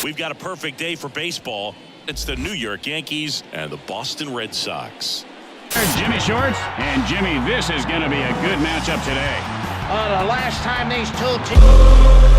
We've got a perfect day for baseball. It's the New York Yankees and the Boston Red Sox. There's Jimmy Shorts, and Jimmy, this is going to be a good matchup today. The last time these two teams...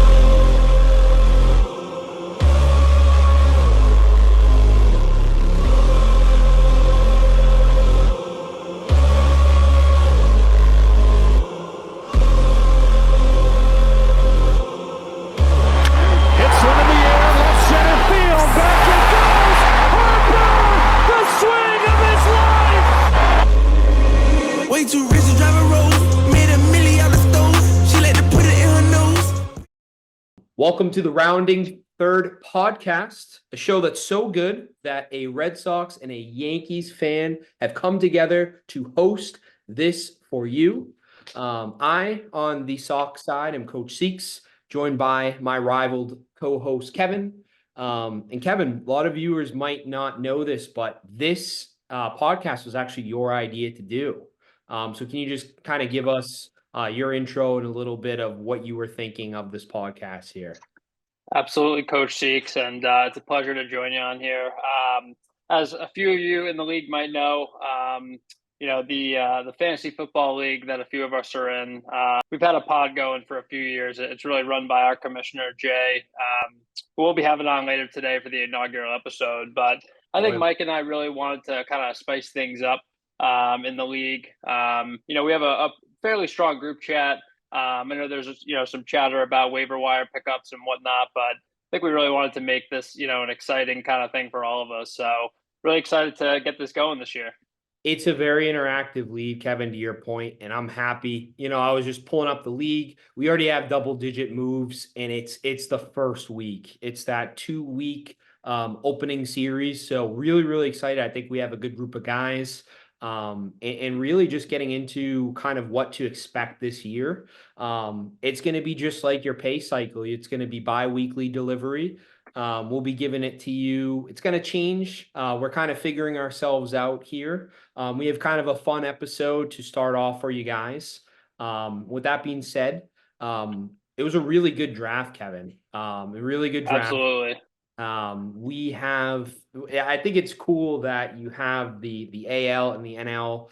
Welcome to the Rounding Third podcast, a show that's so good that a Red Sox and a Yankees fan have come together to host this for you. I, on the Sox side, am Coach Seeks, joined by my rivaled co-host Kevin. And Kevin, a lot of viewers might not know this, but this podcast was actually your idea to do. So can you just kind of give us your intro and a little bit of what you were thinking of this podcast here? Absolutely, Coach Seeks, and it's a pleasure to join you on here. As a few of you in the league might know, the fantasy football league that a few of us are in, we've had a pod going for a few years. It's really run by our commissioner, Jay, who we'll be having on later today for the inaugural episode. But I think Mike and I really wanted to kind of spice things up in the league. We have a fairly strong group chat. I know there's some chatter about waiver wire pickups and whatnot, but I think we really wanted to make this an exciting kind of thing for all of us. So really excited to get this going this year. It's a very interactive league, Kevin, to your point, and I'm happy. I was just pulling up the league. We already have double-digit moves, and it's the first week. It's that 2-week opening series, so really, really excited. I think we have a good group of guys. And really just getting into kind of what to expect this year. It's going to be just like your pay cycle. It's going to be bi-weekly delivery. We'll be giving it to you. It's going to change. We're kind of figuring ourselves out here. We have kind of a fun episode to start off for you guys. With that being said, it was a really good draft, Kevin. A really good draft. Absolutely. I think it's cool that you have the AL and the NL.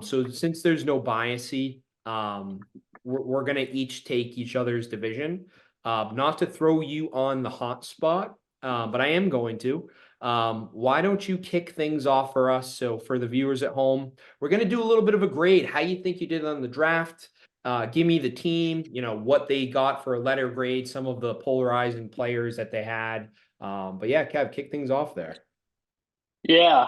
So since there's no biasy, we're going to each take each other's division. Not to throw you on the hot spot, but I am going to. Why don't you kick things off for us? So for the viewers at home, we're going to do a little bit of a grade. How you think you did on the draft? Give me the team, what they got for a letter grade, some of the polarizing players that they had. But yeah, Kev, kick things off there. Yeah,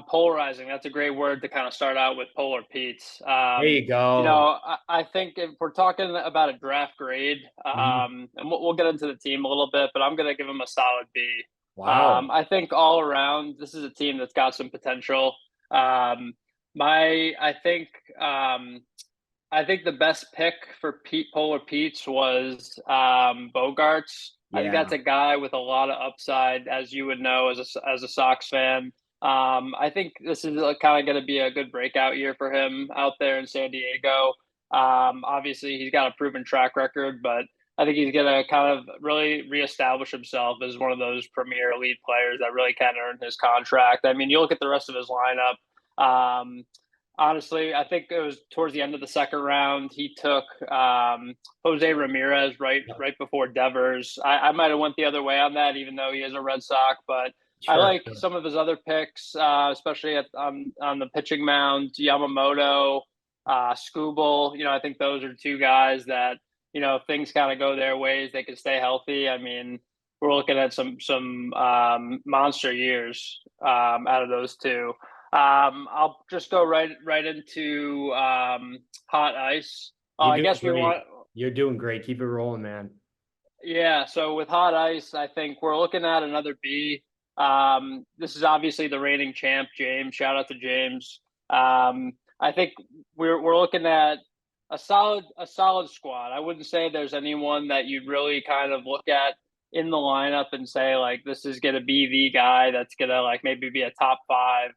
polarizing. That's a great word to kind of start out with, Polar Pete's. There you go. I think if we're talking about a draft grade, and we'll get into the team a little bit, but I'm going to give them a solid B. Wow. I think all around, this is a team that's got some potential. I think the best pick for Polar Pete's was Bogarts. Yeah. I think that's a guy with a lot of upside, as you would know as a Sox fan. I think this is kind of going to be a good breakout year for him out there in San Diego. Obviously, he's got a proven track record, but I think he's going to kind of really reestablish himself as one of those premier elite players that really can earn his contract. I mean, you look at the rest of his lineup. Honestly, I think it was towards the end of the second round. He took Jose Ramirez right before Devers. I might have went the other way on that, even though he is a Red Sox. But sure, I like some of his other picks, especially on the pitching mound. Yamamoto, Skubal. I think those are two guys that if things kind of go their ways, they can stay healthy. I mean, we're looking at some monster years out of those two. I'll just go right into hot ice. You're doing great. Keep it rolling, man. Yeah. So with hot ice, I think we're looking at another B. This is obviously the reigning champ, James. Shout out to James. I think we're looking at a solid squad. I wouldn't say there's anyone that you'd really kind of look at in the lineup and say like this is going to be the guy that's going to like maybe be a top 5.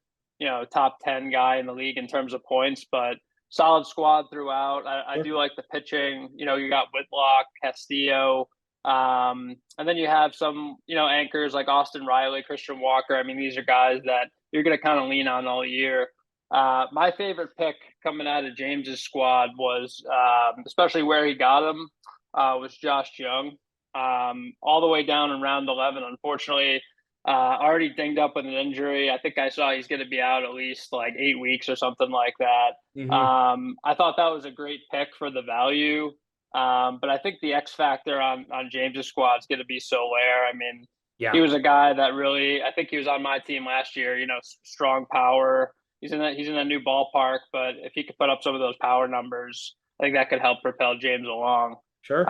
Top 10 guy in the league in terms of points, but solid squad throughout. I do like the pitching. You got Whitlock, Castillo, And then you have some, anchors like Austin Riley, Christian Walker. I mean, these are guys that you're going to kind of lean on all year. My favorite pick coming out of James's squad was, especially where he got him, was Josh Young. All the way down in round 11. Unfortunately, already dinged up with an injury. I think I saw he's going to be out at least like 8 weeks or something like that. I thought that was a great pick for the value. But I think the X factor on James's squad is going to be Soler. I mean, he was a guy that really, I think he was on my team last year, strong power. He's in a new ballpark, but if he could put up some of those power numbers, I think that could help propel James along. Sure.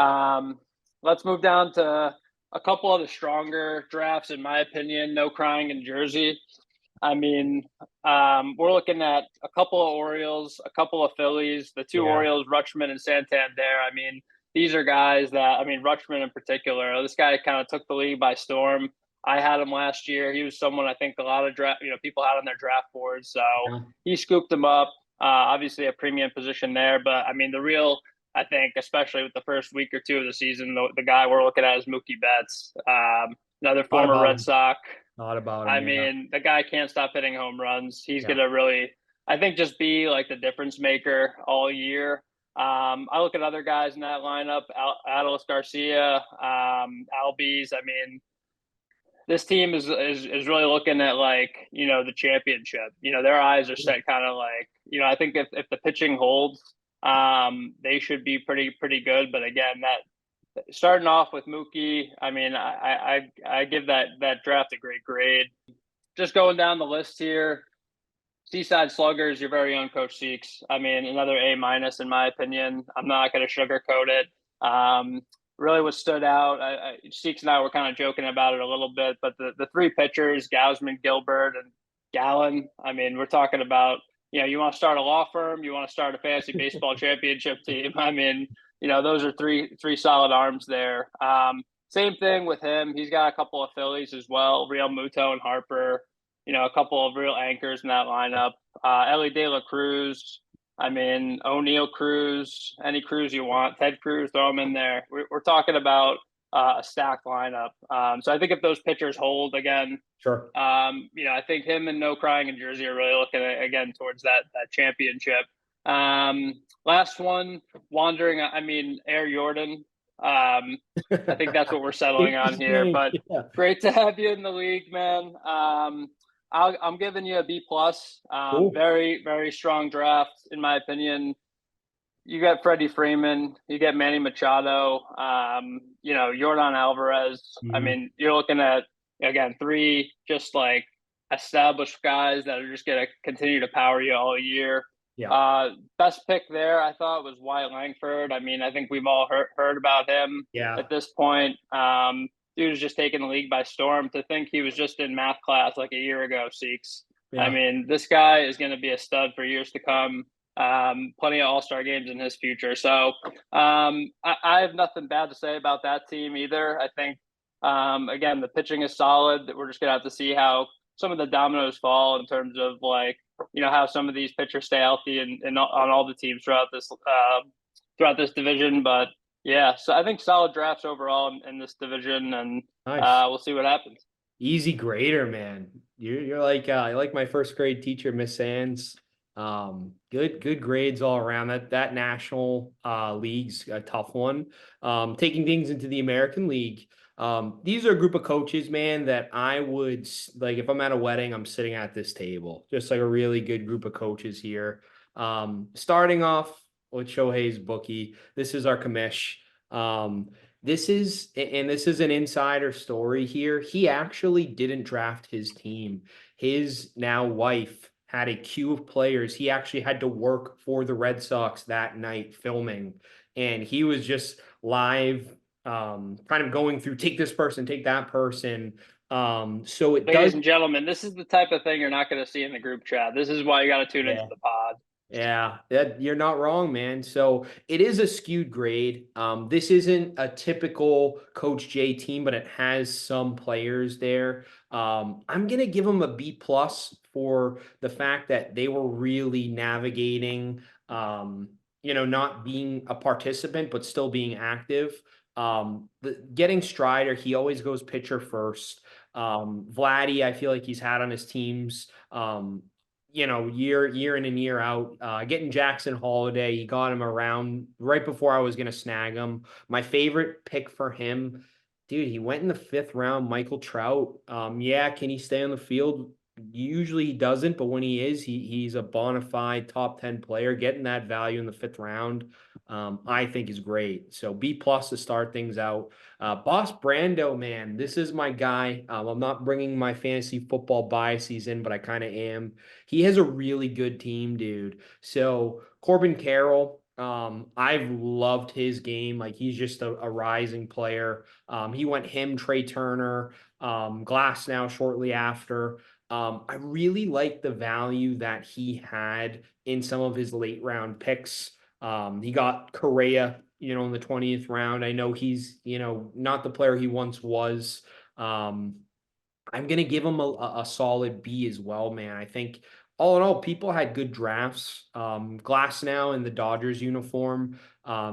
Let's move down to a couple of the stronger drafts, in my opinion. No crying in Jersey. I mean, we're looking at a couple of Orioles, a couple of Phillies, the two Orioles, Rutschman and Santander. I mean, these are guys that, Rutschman in particular, this guy kind of took the league by storm. I had him last year. He was someone I think a lot of people had on their draft boards. So he scooped him up. Obviously a premium position there, but the real, I think, especially with the first week or two of the season, the guy we're looking at is Mookie Betts, another former Red Sox. Not about him. The guy can't stop hitting home runs. He's going to really, I think, just be like the difference maker all year. I look at other guys in that lineup, Adolis Garcia, Albies. This team is really looking at the championship. Their eyes are set kind of I think if the pitching holds, they should be pretty good. But again, that starting off with Mookie, I give that draft a great grade. Just going down the list here, Seaside Sluggers, your very own Coach Seeks. Another A- in my opinion. I'm not going to sugarcoat it. Really what stood out, Seeks and I were kind of joking about it a little bit, but the three pitchers, Gausman, Gilbert, and Gallen, we're talking about, you want to start a law firm, you want to start a fantasy baseball championship team. Those are three solid arms there. Same thing with him. He's got a couple of Phillies as well, Real Muto and Harper, a couple of real anchors in that lineup. Ellie De La Cruz, O'Neill Cruz, any Cruz you want, Ted Cruz, throw them in there. We're talking about a stacked lineup. So I think if those pitchers hold again, sure. I think him and No Crying in Jersey are really looking at, again towards that championship. Last one, Wandering. Air Jordan. I think that's what we're settling on here. But great to have you in the league, man. I'm giving you a B+. Cool. Very, very strong draft, in my opinion. You got Freddie Freeman, you get Manny Machado, Yordan Alvarez. You're looking at, again, three just established guys that are just going to continue to power you all year. Best pick there, I thought, was Wyatt Langford. I think we've all heard about him at this point. Dude was just taking the league by storm. To think he was just in math class a year ago, Seeks. This guy is going to be a stud for years to come. Plenty of all-star games in his future. So I have nothing bad to say about that team either. I think, again, the pitching is solid. We're just going to have to see how some of the dominoes fall in terms of how some of these pitchers stay healthy and on all the teams throughout this division. But yeah, so I think solid drafts overall in this division, and nice. We'll see what happens. Easy grader, man. You're like my first grade teacher, Miss Sands. Good grades all around. That national league's a tough one. Taking things into the American League. These are a group of coaches, man, that I would if I'm at a wedding, I'm sitting at this table. Just a really good group of coaches here. Starting off with Shohei's bookie. This is our commish. This is an insider story here. He actually didn't draft his team. His now wife had a queue of players. He actually had to work for the Red Sox that night filming, and he was just live, kind of going through, take this person, take that person. So ladies and gentlemen, this is the type of thing you're not going to see in the group chat. This is why you got to tune into the pod. Yeah, you're not wrong, man. So it is a skewed grade. This isn't a typical Coach J team, but it has some players there. I'm going to give them a B+ for the fact that they were really navigating, not being a participant, but still being active. Getting Strider, he always goes pitcher first. Vladdy, I feel like he's had on his teams, year in and year out. Getting Jackson Holiday, he got him around right before I was going to snag him. My favorite pick for him, dude, he went in the 5th round, Michael Trout. Yeah, can he stay on the field? Usually he doesn't, but when he is, he's a bona fide top 10 player. Getting that value in the 5th round, I think is great. So B plus to start things out. Boss Brando, man, this is my guy. I'm not bringing my fantasy football biases in, but I kind of am. He has a really good team, dude. So Corbin Carroll, I've loved his game. Like he's just a rising player. He went him, Trey Turner, Glass now shortly after. I really like the value that he had in some of his late round picks. He got Correa, in the 20th round. I know he's, not the player he once was. I'm going to give him a solid B as well, man. I think all in all, people had good drafts. Glass now in the Dodgers uniform.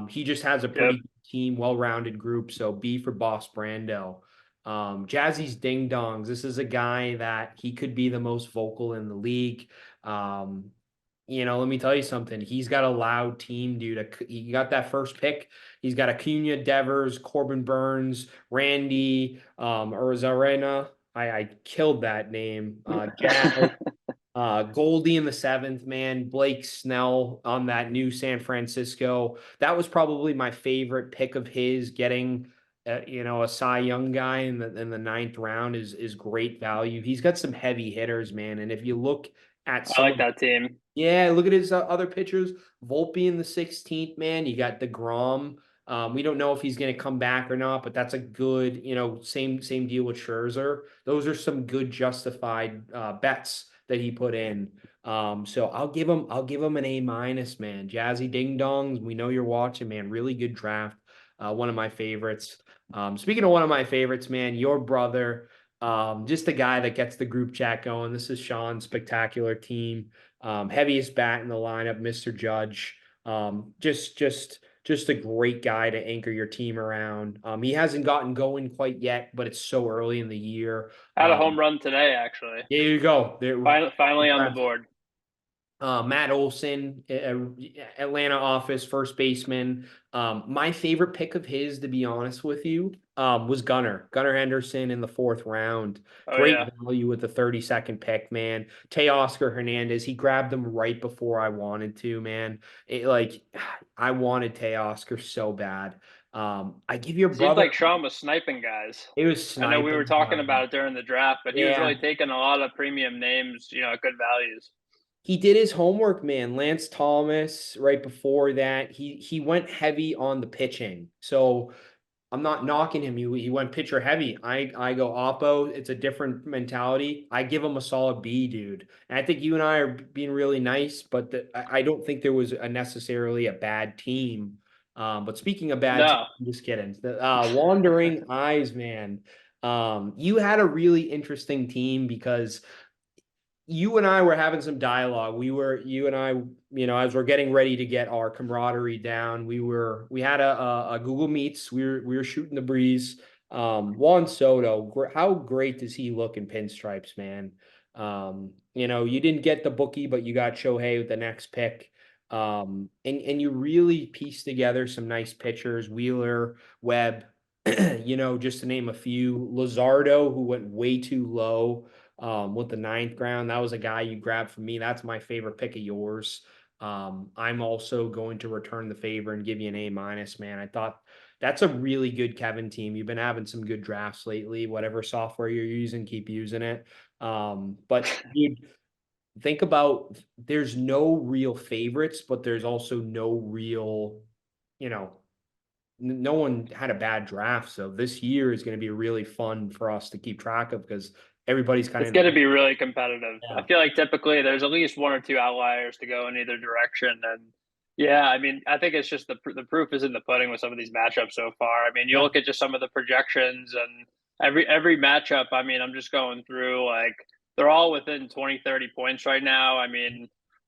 He just has a pretty good team, well-rounded group. So B for Boss Brando. Jazzy's Ding Dongs. This is a guy that he could be the most vocal in the league. Let me tell you something. He's got a loud team, dude. He got that first pick. He's got Acuna, Devers, Corbin Burns, Randy, Urzarena. I killed that name. Goldie in the 7th, man. Blake Snell on that new San Francisco. That was probably my favorite pick of his. Getting a Cy Young guy in the 9th round is great value. He's got some heavy hitters, man. And if you look at I like that team. Yeah, look at his other pitchers. Volpe in the 16th, man. You got DeGrom. We don't know if he's going to come back or not, but that's a good, same deal with Scherzer. Those are some good justified bets that he put in. So I'll give him an A minus, man. Jazzy Ding Dongs. We know you're watching, man. Really good draft. One of my favorites. Speaking of one of my favorites, man, your brother, just the guy that gets the group chat going. This is Sean's spectacular team. Heaviest bat in the lineup, Mr. Judge. Just a great guy to anchor your team around. He hasn't gotten going quite yet, but it's so early in the year. Had a home run today, actually. There you go. Finally on the board. Matt Olson, Atlanta office, first baseman. My favorite pick of his, to be honest with you, was Gunnar Henderson in the 4th round. Great value with the 32nd pick, man. Teoscar Hernandez, he grabbed him right before I wanted to, man. I wanted Teoscar so bad. I give your brother. Seems like Sean was sniping guys. It was sniping. I know we were talking about it during the draft, but he was really taking a lot of premium names, at good values. He did his homework, man. Lance Thomas, right before that, he went heavy on the pitching. So I'm not knocking him. He went pitcher heavy. I go Oppo. It's a different mentality. I give him a solid B, dude. And I think you and I are being really nice, but I don't think there was necessarily a bad team. But speaking of bad, team, I'm just kidding. Wandering Eyes, man. You had a really interesting team because you and I were having some dialogue. You and I, as we're getting ready to get our camaraderie down, we had a Google Meets. We were shooting the breeze. Juan Soto, how great does he look in pinstripes, man? You didn't get the bookie, but you got Shohei with the next pick. And you really pieced together some nice pitchers, Wheeler, Webb, just to name a few. Luzardo, who went way too low. With the 9th round, that was a guy you grabbed from me. That's my favorite pick of yours. I'm also going to return the favor and give you an A minus, man. I thought that's a really good Kevin team. You've been having some good drafts lately. Whatever software you're using, keep using it. But dude, think about, there's no real favorites, but there's also no real, no one had a bad draft. So this year is going to be really fun for us to keep track of because everybody's it's going to be really competitive. Yeah. I feel like typically there's at least 1 or 2 outliers to go in either direction. And I think it's just the proof is in the pudding with some of these matchups so far. You look at just some of the projections and every matchup. I'm just going through, like, they're all within 20, 30 points right now.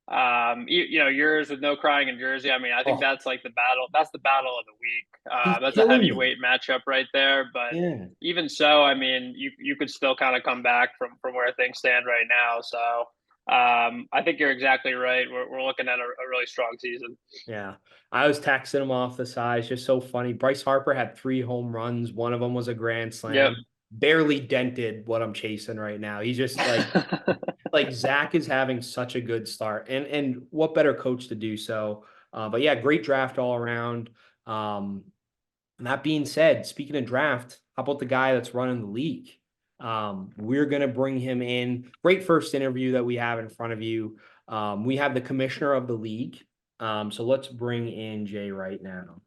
yours with no crying in Jersey. I mean, I think Oh, that's like the battle. That's the battle of the week. he's That's a killing me. heavyweight matchup right there. But Yeah. even so, I mean, you could still kind of come back from where things stand right now. So I think you're exactly right. We're looking at a really strong season. Yeah. I was texting him off the side. It's just so funny. Bryce Harper had 3 home runs. One of them was a grand Yep. slam. Barely dented what I'm chasing right now. He's just like Zach is having such a good start. And what better coach to do so? But yeah, great draft all around. And that being said, speaking of draft, how about the guy that's running the league? We're gonna bring him in. Great first interview that we have in front of you. We have the commissioner of the league. So let's bring in Jay right now.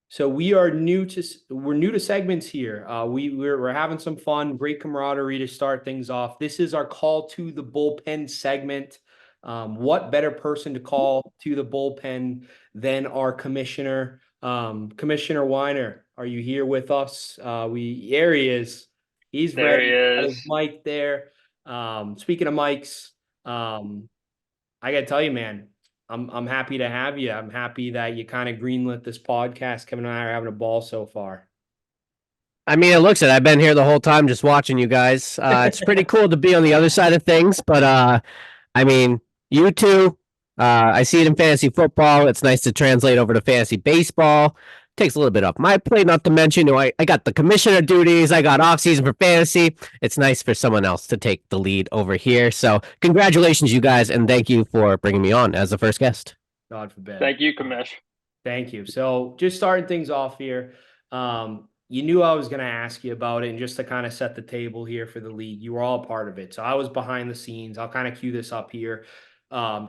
So we're new to segments here. We're having some fun, great camaraderie to start things off. This is our call to the bullpen segment. What better person to call to the bullpen than our commissioner, Commissioner Weiner? Are you here with us? Here he is. He's There ready. he Got his is. mic there. Speaking of mics, I gotta tell you, man, I'm happy to have you. I'm happy that you kind of greenlit this podcast. Kevin and I are having a ball so far. I mean, it looks it. I've been here the whole time just watching you guys. It's pretty cool to be on the other side of things, but I mean, you two, I see it in fantasy football. It's nice to translate over to fantasy baseball. Takes a little bit off my plate, not to mention, I got the commissioner duties. I got off season for fantasy. It's nice for someone else to take the lead over here. So congratulations, you guys, and thank you for bringing me on as the first guest. God forbid. Thank you, Commish. Thank you. So just starting things off here. You knew I was going to ask you about it, and just to kind of set the table here for the league, you were all a part of it. So I was behind the scenes. I'll kind of cue this up here.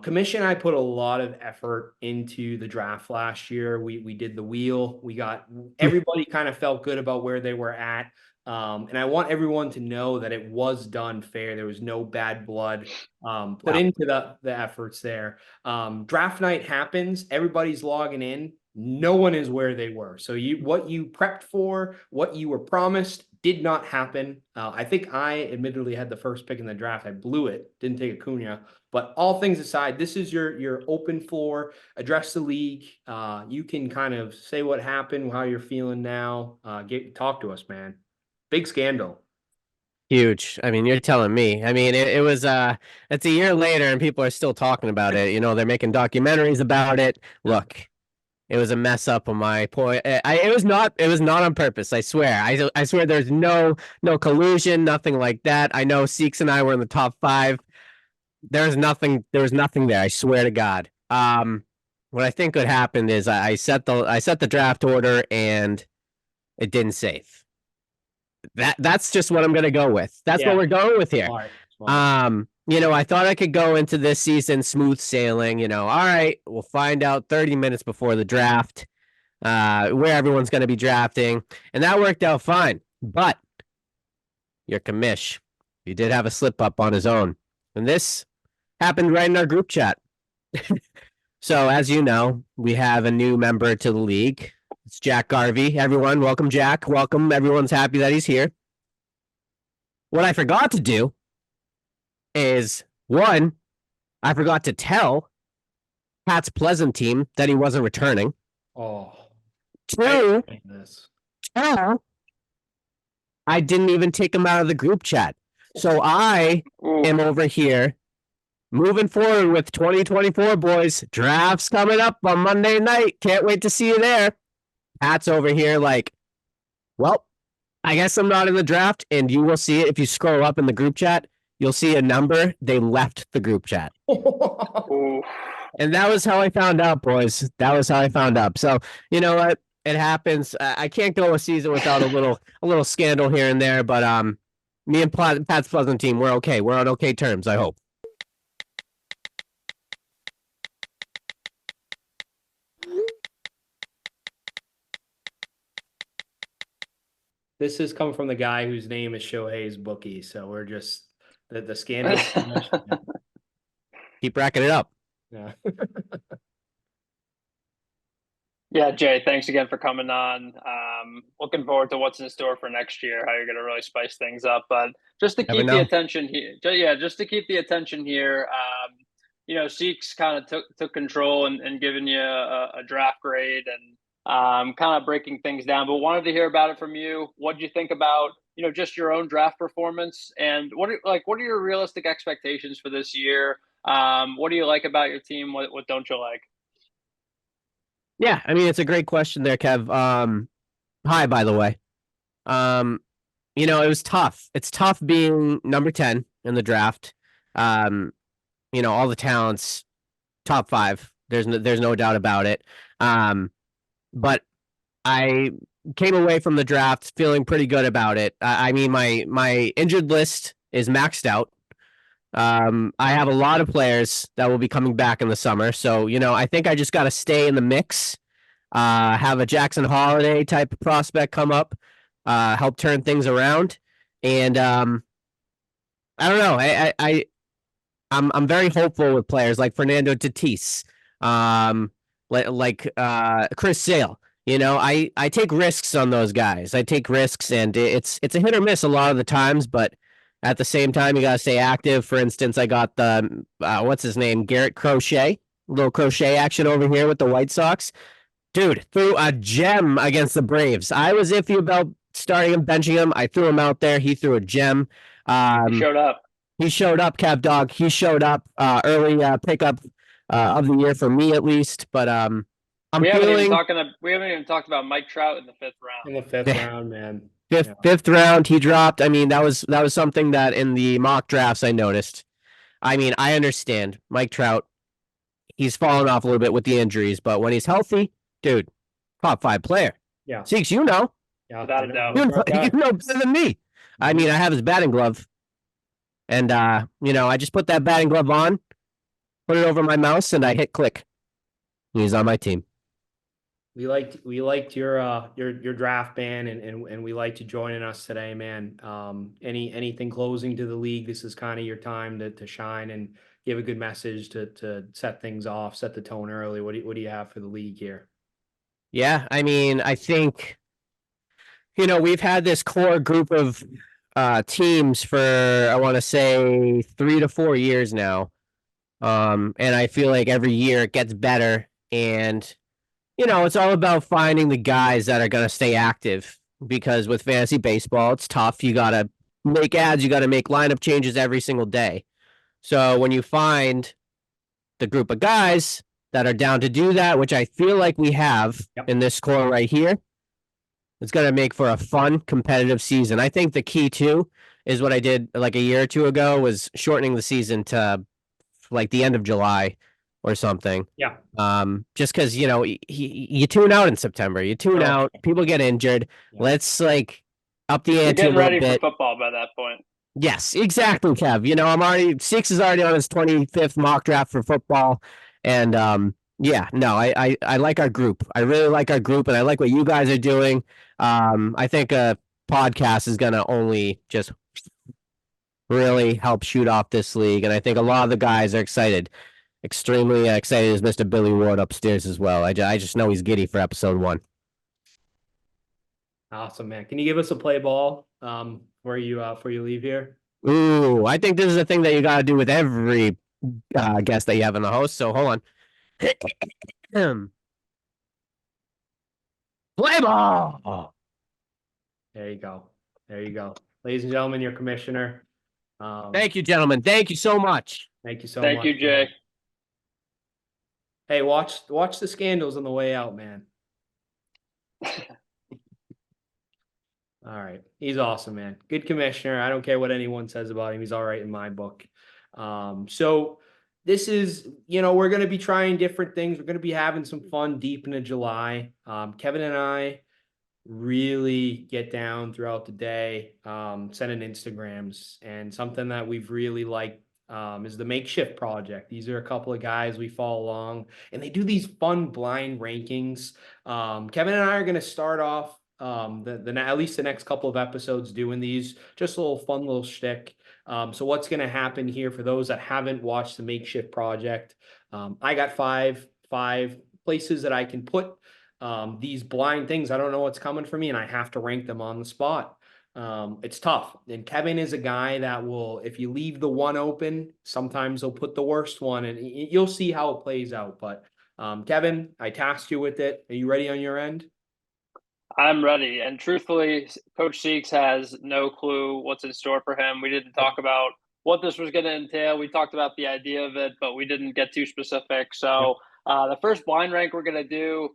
Commission and I put a lot of effort into the draft last year. We did the wheel. We got everybody kind of felt good about where they were at. And I want everyone to know that it was done fair. There was no bad blood put into the efforts there. Draft night happens. Everybody's logging in. No one is where they were. So what you prepped for, what you were promised, did not happen. I think I admittedly had the first pick in the draft. I blew it. Didn't take Acuna. But all things aside, this is your open floor. Address the league. You can kind of say what happened, how you're feeling now. Talk to us, man. Big scandal. Huge. I mean, you're telling me. I mean, it was it's a year later and people are still talking about it. You know, they're making documentaries about it. Look, it was a mess up on my point. It was not on purpose. I swear. I swear there's no collusion, nothing like that. I know Seeks and I were in the top 5. There was nothing there. I swear to God. What I think would happen is I set the draft order and it didn't save. That's just what I'm gonna go with. That's what we're going with here. Smart. I thought I could go into this season smooth sailing, all right, we'll find out 30 minutes before the draft, where everyone's gonna be drafting, and that worked out fine. But your commish, he did have a slip up on his own. And this happened right in our group chat. So as you know, we have a new member to the league. It's Jack Garvey. Everyone, welcome, Jack. Welcome. Everyone's happy that he's here. What I forgot to do is, one, I forgot to tell Pat's Pleasant team that he wasn't returning. Oh. Two, I didn't even take him out of the group chat. So I am over here moving forward with 2024, boys. Drafts coming up on Monday night. Can't wait to see you there. Pat's over here like, well, I guess I'm not in the draft, and you will see it if you scroll up in the group chat. You'll see a number. They left the group chat. And that was how I found out, boys. That was how I found out. So, you know what? It happens. I can't go a season without a little scandal here and there, but me and Pat's Pleasant team, we're okay. We're on okay terms, I hope. This is coming from the guy whose name is Shohei's bookie. So we're just the scandal. Keep racking it up. Yeah. Yeah, Jay, thanks again for coming on. looking forward to what's in store for next year, how you're going to really spice things up. But just to Never keep the know. attention here, just to keep the attention here, Seeks kind of took control and given you a draft grade and kind of breaking things down. But wanted to hear about it from you. What did you think about just your own draft performance, and what are your realistic expectations for this year? What do you like about your team? What don't you like? Yeah, I mean, it's a great question there, Kev. Hi, by the way. It was tough. It's tough being number 10 in the draft. All the talents, top 5. There's no doubt about it. But I came away from the draft feeling pretty good about it. I mean, my injured list is maxed out. I have a lot of players that will be coming back in the summer. So, I think I just got to stay in the mix, have a Jackson Holiday type of prospect come up, help turn things around. And, I don't know. I'm very hopeful with players like Fernando Tatis, like Chris Sale. I take risks on those guys. I take risks, and it's a hit or miss a lot of the times, but at the same time, you got to stay active. For instance, I got the, what's his name? Garrett Crochet. A little crochet action over here with the White Sox. Dude, threw a gem against the Braves. I was iffy about starting him, benching him. I threw him out there. He threw a gem. He showed up. He showed up, Cav Dog. He showed up early pickup of the year for me, at least. But we haven't even talked about Mike Trout in the 5th round. In the 5th round, man. Fifth round, he dropped. I mean, that was something that in the mock drafts I noticed. I mean, I understand Mike Trout. He's fallen off a little bit with the injuries, but when he's healthy, dude, top 5 player. Yeah. Seeks, Without a doubt. you know better than me. I mean, I have his batting glove, and I just put that batting glove on, put it over my mouse, and I hit click. He's on my team. We liked your draft ban, and we liked you joining us today, man. Anything closing to the league, this is kind of your time to shine and give a good message to set things off, set the tone early. What do you have for the league here? Yeah, I mean, I think we've had this core group of teams for, I want to say, 3 to 4 years now. And I feel like every year it gets better, and it's all about finding the guys that are going to stay active, because with fantasy baseball, it's tough. You got to make ads. You got to make lineup changes every single day. So when you find the group of guys that are down to do that, which I feel like we have in this core right here, it's going to make for a fun, competitive season. I think the key, too, is what I did like a year or two ago, was shortening the season to like the end of July or something. Yeah. Just because, you tune out in September. You tune out. People get injured. Yeah. Let's up the ante a Getting little ready bit. for football by that point. Yes, exactly, Kev. Six is already on his 25th mock draft for football. And I like our group. I really like our group, and I like what you guys are doing. I think a podcast is going to only just really help shoot off this league. And I think a lot of the guys are excited. Extremely excited is Mr. Billy Ward upstairs as well. I just know he's giddy for episode 1. Awesome, man. Can you give us a play ball before you leave here? Ooh, I think this is a thing that you got to do with every guest that you have in the host. So hold on. Play ball. There you go. Ladies and gentlemen, your commissioner. Thank you, gentlemen. Thank you so much. Thank you so much. Thank you, Jay. Hey, watch the scandals on the way out, man. All right. He's awesome, man. Good commissioner. I don't care what anyone says about him. He's all right in my book. So this is, we're going to be trying different things. We're going to be having some fun deep into July. Kevin and I really get down throughout the day, sending Instagrams, and something that we've really liked is the Makeshift Project. These are a couple of guys we follow along, and they do these fun blind rankings. Kevin and I are going to start off at least the next couple of episodes doing these, just a little fun little shtick. So what's going to happen here for those that haven't watched the Makeshift Project? I got five places that I can put these blind things, I don't know what's coming for me, and I have to rank them on the spot. It's tough. And Kevin is a guy that will, if you leave the one open, sometimes he'll put the worst one, and you'll see how it plays out. But Kevin, I tasked you with it. Are you ready on your end? I'm ready. And truthfully, Coach Seeks has no clue what's in store for him. We didn't talk about what this was going to entail. We talked about the idea of it, but we didn't get too specific. So the first blind rank we're going to do,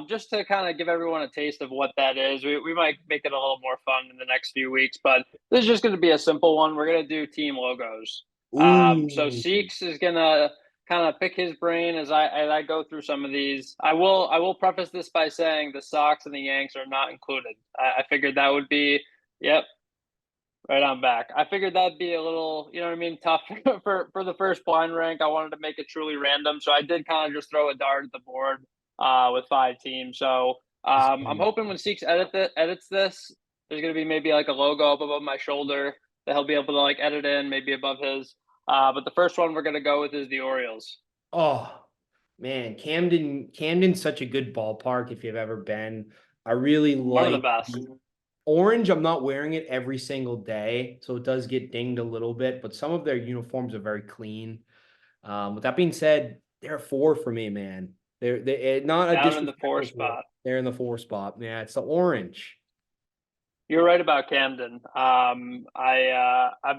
just to kind of give everyone a taste of what that is. We might make it a little more fun in the next few weeks, but this is just going to be a simple one. We're going to do team logos. So Seeks is going to kind of pick his brain as I go through some of these. I will preface this by saying the Sox and the Yanks are not included. I figured that would be, yep, right on back. I figured that'd be a little, you know what I mean, tough for the first blind rank. I wanted to make it truly random, so I did kind of just throw a dart at the board with 5 teams. So I'm hoping when Seeks edits this, there's going to be maybe like a logo up above my shoulder that he'll be able to like edit in, maybe above his. But the first one we're going to go with is the Orioles. Oh, man, Camden's such a good ballpark if you've ever been. I really One of the like best. orange. I'm not wearing it every single day, so it does get dinged a little bit, but some of their uniforms are very clean. With that being said, they're a 4 for me, man. They're not a Down in the 4 disrespectful spot. They're in the 4 spot. Yeah, it's the orange. You're right about Camden. I've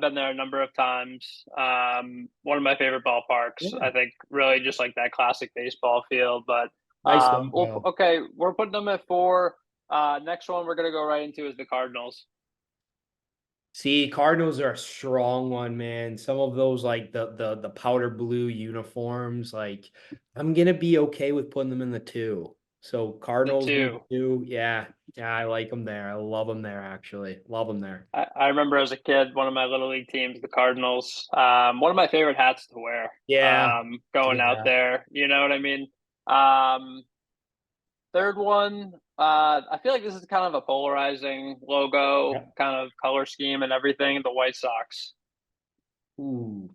been there a number of times. One of my favorite ballparks. Yeah. I think really just like that classic baseball field. But Nice logo. okay, we're putting them at 4. Next one we're gonna go right into is the Cardinals. See, Cardinals are a strong one, man. Some of those like the powder blue uniforms, like I'm gonna be okay with putting them in the 2. So Cardinals in 2, yeah, I like them there. I love them there, actually. Love them there. I remember as a kid, one of my little league teams, the Cardinals. One of my favorite hats to wear. Yeah. Going out there, you know what I mean. Third one, I feel like this is kind of a polarizing logo, kind of color scheme and everything. The White Sox. Ooh,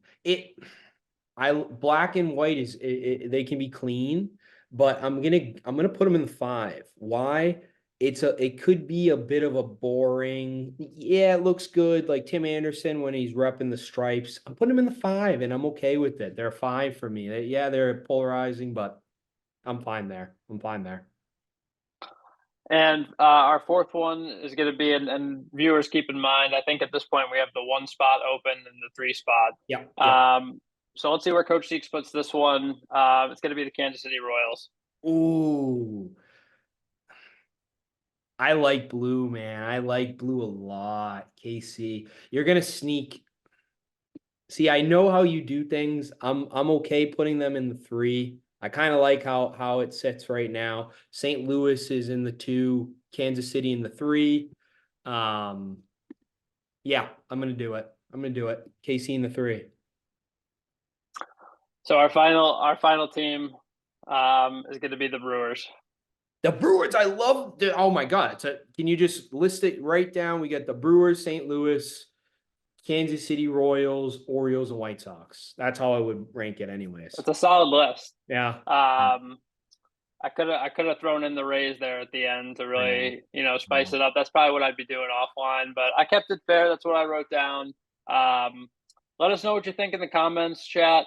black and white is they can be clean, but I'm gonna put them in the 5. Why? It could be a bit of a boring. Yeah, it looks good, like Tim Anderson when he's repping the stripes. I'm putting him in the 5, and I'm okay with it. They're a 5 for me. They're polarizing, but I'm fine there. And our fourth one is going to be, and viewers keep in mind, I think at this point we have the 1 spot open and the 3 spot. Yeah. So let's see where Coach Seeks puts this one. It's going to be the Kansas City Royals. Ooh. I like blue, man. I like blue a lot. KC, you're gonna sneak. See, I know how you do things. I'm okay putting them in the 3. I kind of like how it sits right now. St. Louis is in the 2, Kansas City in the 3. Yeah, I'm gonna do it. KC in the 3. So our final team is going to be the Brewers. The Brewers, I love. Oh my God! Can you just list it right down? We got the Brewers, St. Louis, Kansas City Royals, Orioles, and White Sox. That's how I would rank it, anyways. It's a solid list. Yeah. I could have thrown in the Rays there at the end to really spice it up. That's probably what I'd be doing offline, but I kept it fair. That's what I wrote down. Let us know what you think in the comments, chat.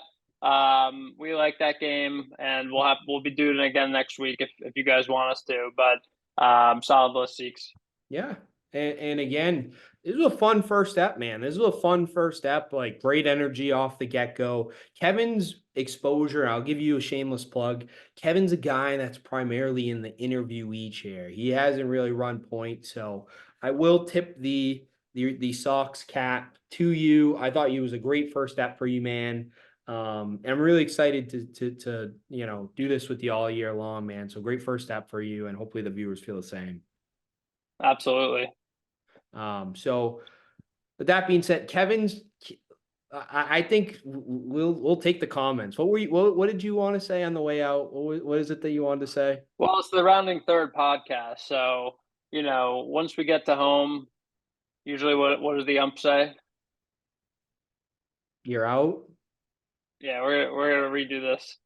We like that game, and we'll be doing it again next week if you guys want us to. But solid list, Seeks. Yeah, and again, this was a fun first step, man. This was a fun first step. Like great energy off the get go. Kevin's exposure. I'll give you a shameless plug. Kevin's a guy that's primarily in the interviewee chair. He hasn't really run point, so I will tip the Sox cap to you. I thought you was a great first step for you, man. I'm really excited to do this with you all year long, man. So great first step for you, and hopefully the viewers feel the same. Absolutely. So with that being said, I think we'll take the comments. What did you want to say on the way out? What is it that you wanted to say? Well, it's the rounding third podcast. So, once we get to home, usually what does the ump say? You're out. Yeah, we're gonna redo this.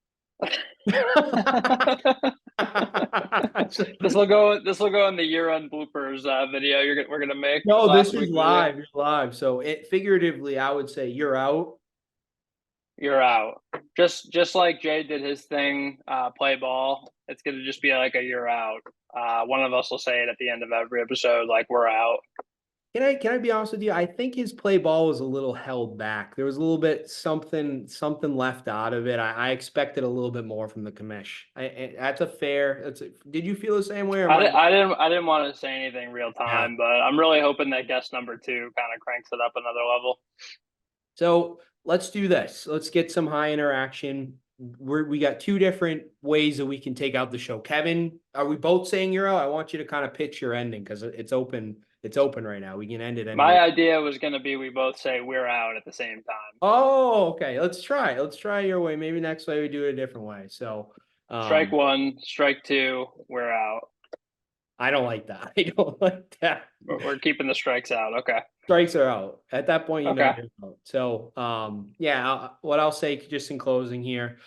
This will go. This will go in the year-end bloopers video. We're gonna make. No, last this is week video. live. You're live. So it figuratively, I would say you're out. You're out. Just like Jay did his thing, play ball. It's gonna just be like a you're out. One of us will say it at the end of every episode, like we're out. Can I be honest with you? I think his play ball was a little held back. There was a little bit something left out of it. I expected a little bit more from the commish. That's a fair. Did you feel the same way? Or I didn't want to say anything real time, but I'm really hoping that guest number 2 kind of cranks it up another level. So let's do this. Let's get some high interaction. We got 2 different ways that we can take out the show. Kevin, are we both saying you're out? I want you to kind of pitch your ending because it's open. It's open right now. We can end it. My idea was going to be we both say we're out at the same time. Oh, okay. Let's try. Let's try your way. Maybe next way we do it a different way. So strike 1, strike 2, we're out. I don't like that. I don't like that. We're keeping the strikes out. Okay. Strikes are out. At that point, you know Okay. you're out. So yeah, what I'll say just in closing here,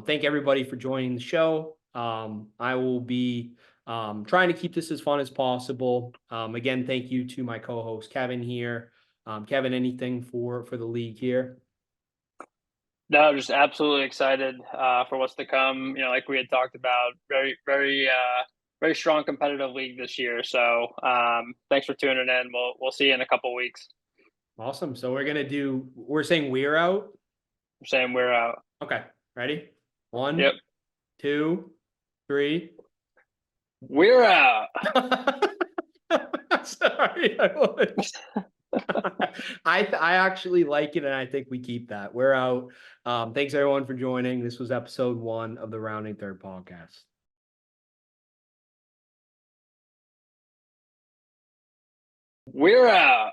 thank everybody for joining the show. I will be trying to keep this as fun as possible. Again, thank you to my co-host Kevin here. Kevin, anything for the league here? No, just absolutely excited for what's to come. You know, like we had talked about, very, very, very strong competitive league this year. So thanks for tuning in. We'll see you in a couple weeks. Awesome. So we're saying we're out. I'm saying we're out. Okay. Ready? 1, Yep. 2, 3. We're out. Sorry, I actually like it, and I think we keep that. We're out. Thanks everyone for joining. This was episode 1 of the Rounding Third podcast. We're out.